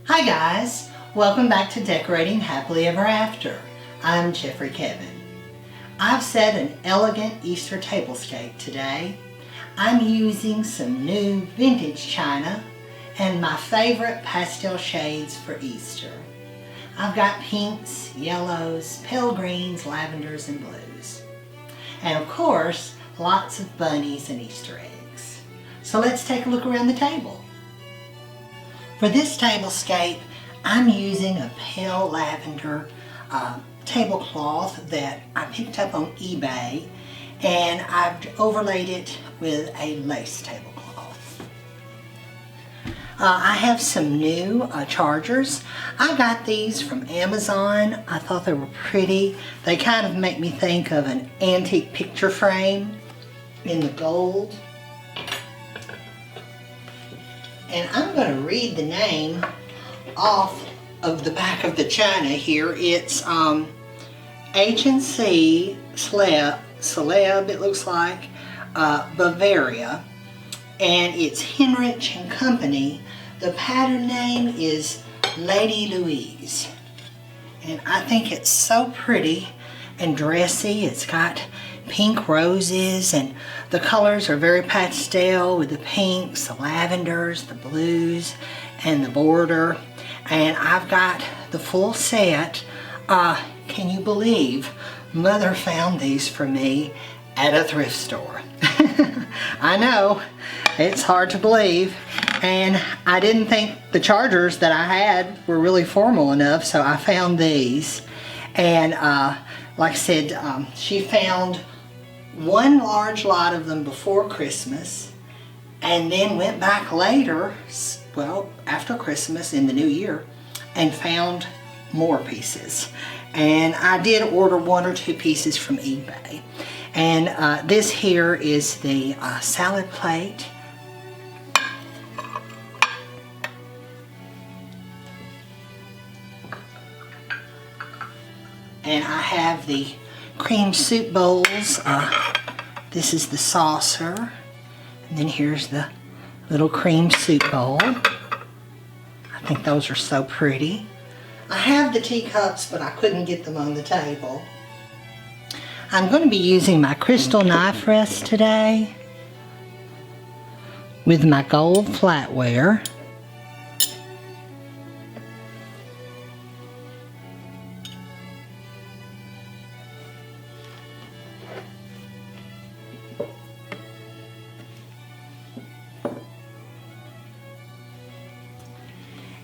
Hi guys, welcome back to Decorating Happily Ever After. I'm Jeffrey Kevin. I've set an elegant Easter tablescape today. I'm using some new vintage china and my favorite pastel shades for Easter. I've got pinks, yellows, pale greens, lavenders, and blues. And of course, lots of bunnies and Easter eggs. So let's take a look around the table. For this tablescape, I'm using a pale lavender tablecloth that I picked up on eBay, and I've overlaid it with a lace tablecloth. I have some new chargers. I got these from Amazon. I thought they were pretty. They kind of make me think of an antique picture frame in the gold. And I'm going to read the name off of the back of the china here. It's H&C Celeb, it looks like, Bavaria. And it's Henrich and Company. The pattern name is Lady Louise. And I think it's so pretty and dressy. It's got pink roses, and the colors are very pastel with the pinks, the lavenders, the blues, and the border. And I've got the full set. Can you believe Mother found these for me at a thrift store? I know, it's hard to believe. And I didn't think the chargers that I had were really formal enough, so I found these. And like I said, she found one large lot of them before Christmas, and then went back later, well, after Christmas in the new year, and found more pieces. And I did order 1 or 2 pieces from eBay. And this here is the salad plate. And I have the cream soup bowls. This is the saucer. And then here's the little cream soup bowl. I think those are so pretty. I have the teacups, but I couldn't get them on the table. I'm going to be using my crystal knife rest today with my gold flatware.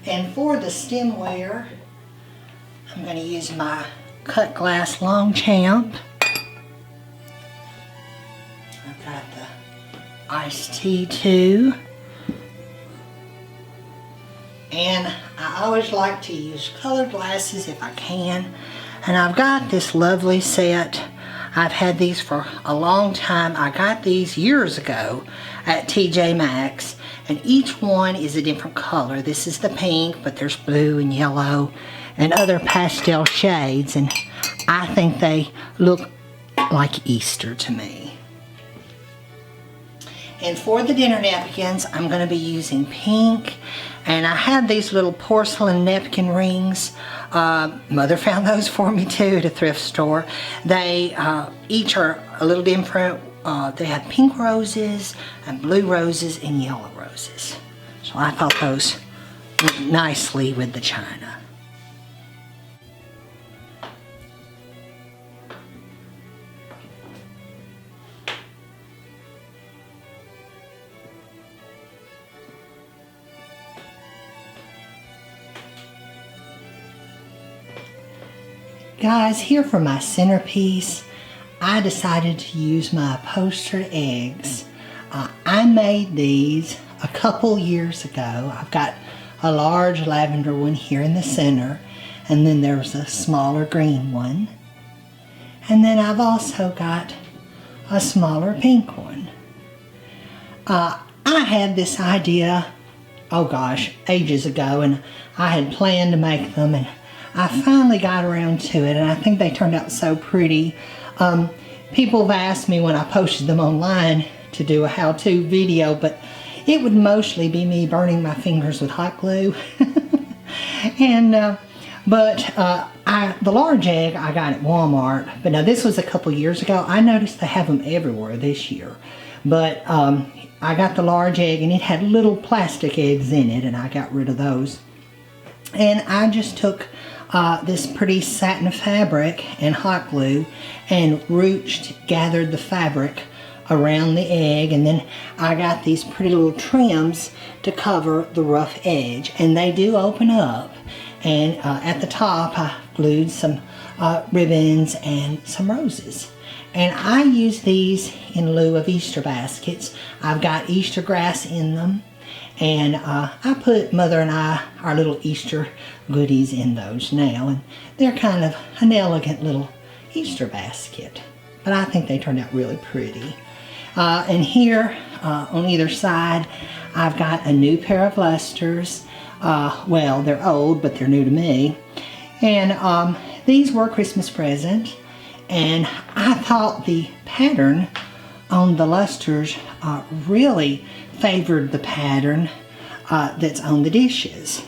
And for the stemware, I'm going to use my cut glass Longchamp. I've got the iced tea too. And I always like to use colored glasses if I can. And I've got this lovely set. I've had these for a long time. I got these years ago at TJ Maxx. And each one is a different color. This is the pink, but there's blue and yellow and other pastel shades. And I think they look like Easter to me. And for the dinner napkins, I'm going to be using pink. And I have these little porcelain napkin rings. Mother found those for me too at a thrift store. They each are a little different. They have pink roses and blue roses and yellow roses. So I thought those went nicely with the china. Guys, here for my centerpiece, I decided to use my upholstered eggs. I made these a couple years ago. I've got a large lavender one here in the center, and then there's a smaller green one. And then I've also got a smaller pink one. I had this idea, oh gosh, ages ago, and I had planned to make them, and I finally got around to it, and I think they turned out so pretty. People have asked me when I posted them online to do a how-to video, but it would mostly be me burning my fingers with hot glue. And the large egg I got at Walmart, but now this was a couple years ago. I noticed they have them everywhere this year. But I got the large egg, and it had little plastic eggs in it, and I got rid of those. And I just took this pretty satin fabric and hot glue and gathered the fabric around the egg, and then I got these pretty little trims to cover the rough edge, and they do open up. And at the top I glued some ribbons and some roses. And I use these in lieu of Easter baskets. I've got Easter grass in them, and I put Mother and I our little Easter goodies in those now, and they're kind of an elegant little Easter basket. But I think they turned out really pretty. And here on either side I've got a new pair of lusters. Well, they're old, but they're new to me. And these were a Christmas present. And I thought the pattern on the lusters really favored the pattern that's on the dishes.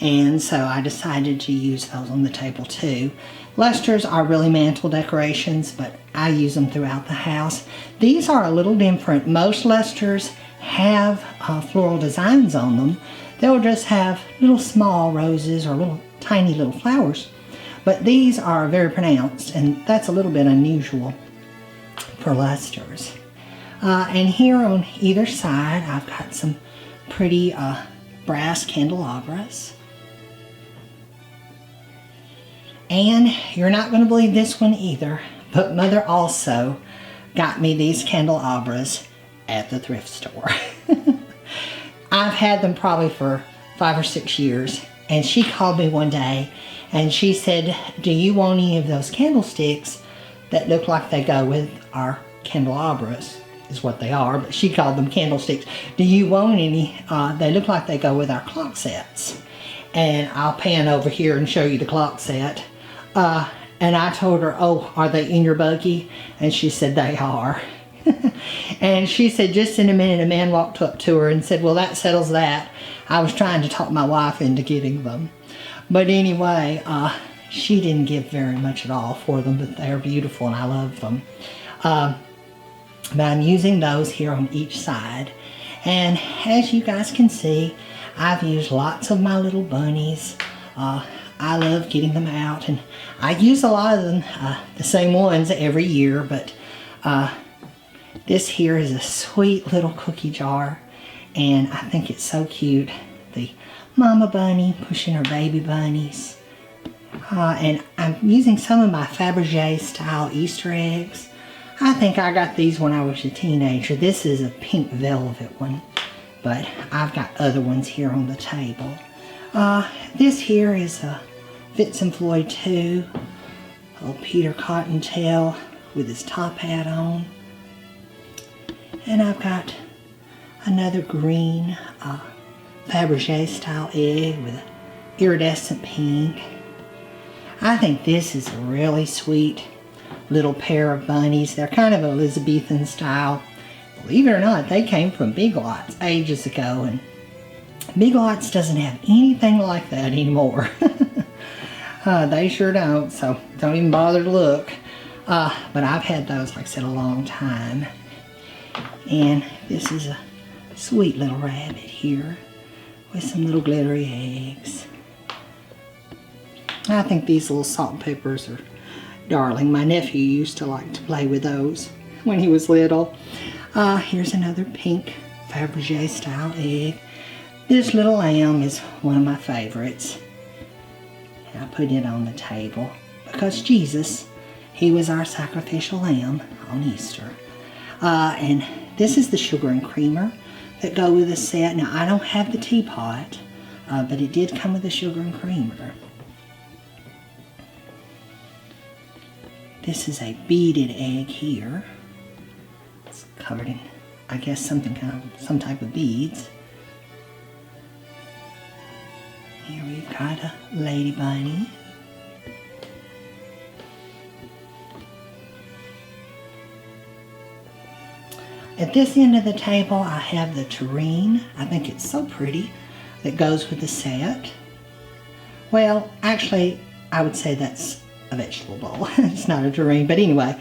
And so I decided to use those on the table too. Lusters are really mantle decorations, but I use them throughout the house. These are a little different. Most lusters have floral designs on them. They'll just have little small roses or little tiny little flowers. But these are very pronounced, and that's a little bit unusual for lusters. And here on either side, I've got some pretty brass candelabras. And you're not going to believe this one either, but Mother also got me these candelabras at the thrift store. I've had them probably for 5 or 6 years, and she called me one day and she said, "Do you want any of those candlesticks that look like they go with our candelabras?" Is what they are, but she called them candlesticks. "Do you want any? They look like they go with our clock sets." And I'll pan over here and show you the clock set. And I told her, "Oh, are they in your buggy?" And she said, "They are." And she said, just in a minute, a man walked up to her and said, "Well, that settles that. I was trying to talk my wife into getting them." But anyway, she didn't give very much at all for them, but they're beautiful and I love them. But I'm using those here on each side. And as you guys can see, I've used lots of my little bunnies. I love getting them out, and I use a lot of them, the same ones every year, but this here is a sweet little cookie jar, and I think it's so cute. The mama bunny pushing her baby bunnies. And I'm using some of my Fabergé style Easter eggs. I think I got these when I was a teenager. This is a pink velvet one, but I've got other ones here on the table. This here is a Fitz and Floyd 2, old Peter Cottontail with his top hat on. And I've got another green Fabergé style egg with iridescent pink. I think this is a really sweet little pair of bunnies. They're kind of Elizabethan style. Believe it or not, they came from Big Lots ages ago, and Big Lots doesn't have anything like that anymore. They sure don't, so don't even bother to look. But I've had those, like I said, a long time. And this is a sweet little rabbit here with some little glittery eggs. I think these little salt and peppers are darling. My nephew used to like to play with those when he was little. Here's another pink Fabergé style egg. This little lamb is one of my favorites. And I put it on the table because Jesus, he was our sacrificial lamb on Easter. And this is the sugar and creamer that go with the set. Now, I don't have the teapot, but it did come with the sugar and creamer. This is a beaded egg here. It's covered in, I guess, some type of beads. Here we've got a lady bunny. At this end of the table, I have the tureen. I think it's so pretty. That goes with the set. Well, actually, I would say that's a vegetable bowl. It's not a tureen, but anyway,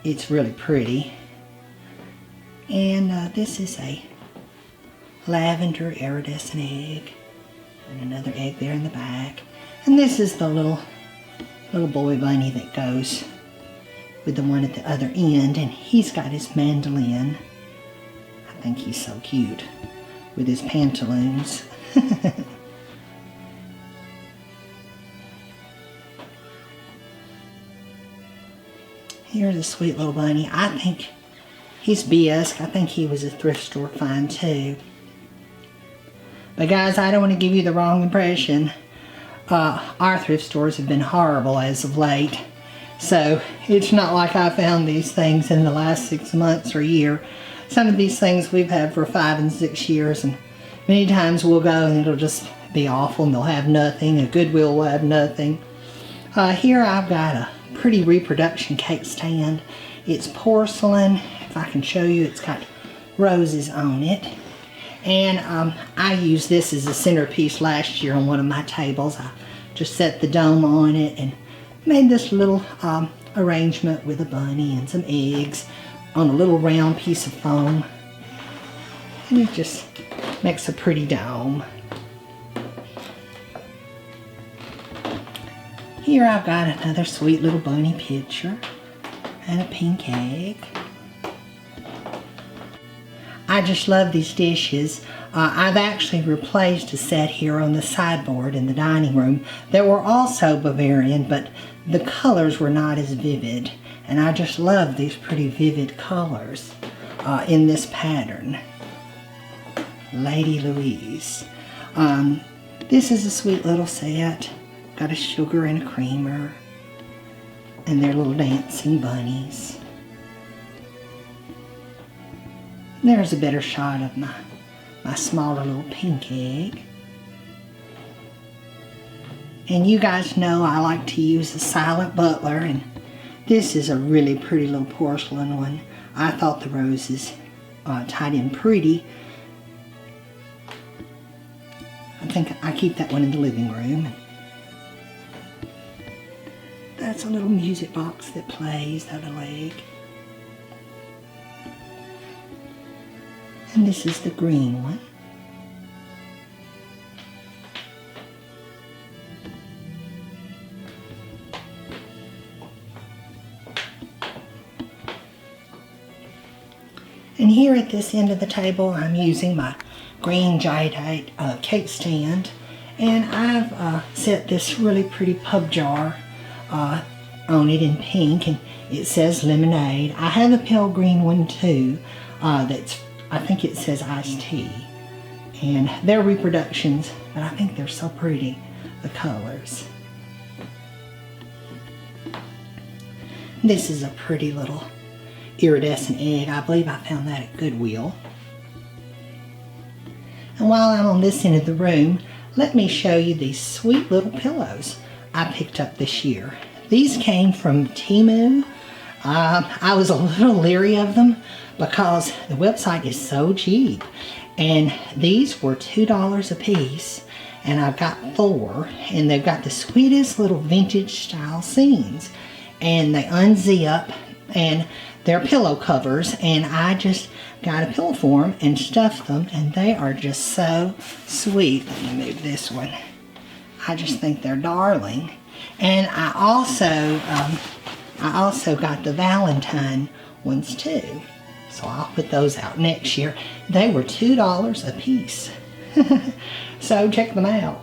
it's really pretty. And this is a lavender iridescent egg, and another egg there in the back. And this is the little boy bunny that goes with the one at the other end, and he's got his mandolin. I think he's so cute with his pantaloons. Here's a sweet little bunny. I think he's bisque. I think he was a thrift store find too. But guys, I don't want to give you the wrong impression. Our thrift stores have been horrible as of late. So it's not like I found these things in the last 6 months or year. Some of these things we've had for 5 and 6 years, and many times we'll go and it'll just be awful and they'll have nothing. A Goodwill will have nothing. Here I've got a pretty reproduction cake stand. It's porcelain. If I can show you, it's got roses on it. And I used this as a centerpiece last year on one of my tables. I just set the dome on it and made this little arrangement with a bunny and some eggs on a little round piece of foam. And it just makes a pretty dome. Here I've got another sweet little bunny picture and a pink egg. I just love these dishes. I've actually replaced a set here on the sideboard in the dining room that were also Bavarian, but the colors were not as vivid. And I just love these pretty vivid colors in this pattern. Lady Louise. This is a sweet little set. Got a sugar and a creamer. And their little dancing bunnies. There's a better shot of my smaller little pink egg. And you guys know I like to use a silent butler, and this is a really pretty little porcelain one. I thought the roses tied in pretty. I think I keep that one in the living room. That's a little music box that plays, that little egg. And this is the green one. And here at this end of the table, I'm using my green jadeite cake stand. And I've set this really pretty pub jar on it in pink, and it says lemonade. I have a pale green one too that's, I think it says iced tea. And they're reproductions, but I think they're so pretty, the colors. This is a pretty little iridescent egg. I believe I found that at Goodwill. And while I'm on this end of the room, let me show you these sweet little pillows I picked up this year. These came from Temu. I was a little leery of them because the website is so cheap. And these were $2 a piece, and I've got 4, and they've got the sweetest little vintage style scenes. And they unzip, and they're pillow covers, and I just got a pillow form and stuffed them, and they are just so sweet. Let me move this one. I just think they're darling. And I also got the Valentine ones too. So I'll put those out next year. They were $2 a piece. So check them out.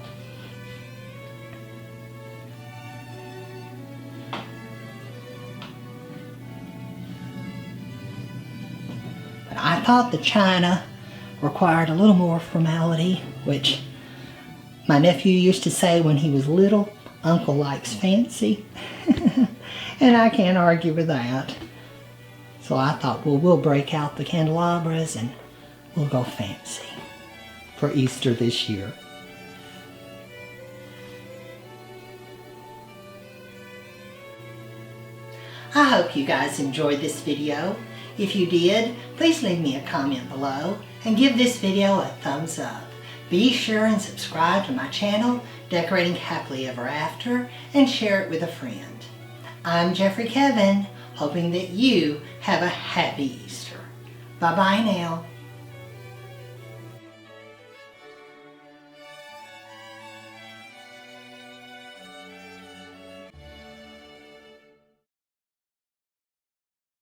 But I thought the china required a little more formality, which my nephew used to say when he was little, Uncle likes fancy. And I can't argue with that. So I thought, well, we'll break out the candelabras and we'll go fancy for Easter this year. I hope you guys enjoyed this video. If you did, please leave me a comment below and give this video a thumbs up. Be sure and subscribe to my channel, Decorating Happily Ever After, and share it with a friend. I'm Jeffrey Kevin, hoping that you have a happy Easter. Bye-bye now.